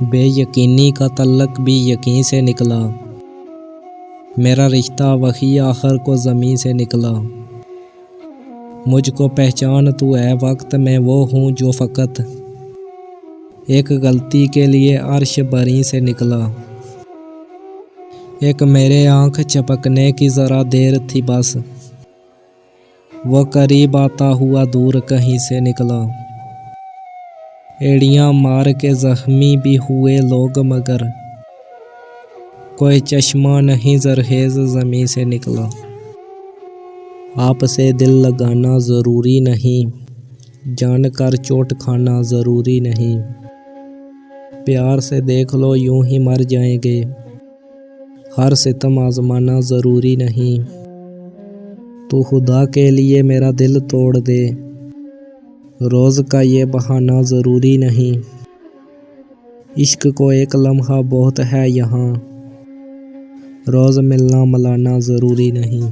बेयकीनी का तल्लक भी यकीन से निकला। मेरा रिश्ता वही आखिर को ज़मीं से निकला। मुझको पहचान तू है वक्त में वो हूँ जो फ़कत एक गलती के लिए अर्श बरी से निकला। एक मेरे आँख चपकने की ज़रा देर थी बस, वो करीब आता हुआ दूर कहीं से निकला। एड़ियाँ मार के ज़ख्मी भी हुए लोग मगर कोई चश्मा नहीं ज़रहेज़ ज़मीं से निकला। आपसे दिल लगाना ज़रूरी नहीं, जानकर चोट खाना ज़रूरी नहीं। प्यार से देख लो यूं ही मर जाएंगे, हर सितम आज़माना ज़रूरी नहीं। तू खुदा के लिए मेरा दिल तोड़ दे, रोज़ का ये बहाना ज़रूरी नहीं। इश्क को एक लम्हा बहुत है यहाँ, रोज़ मिलना मिलाना ज़रूरी नहीं।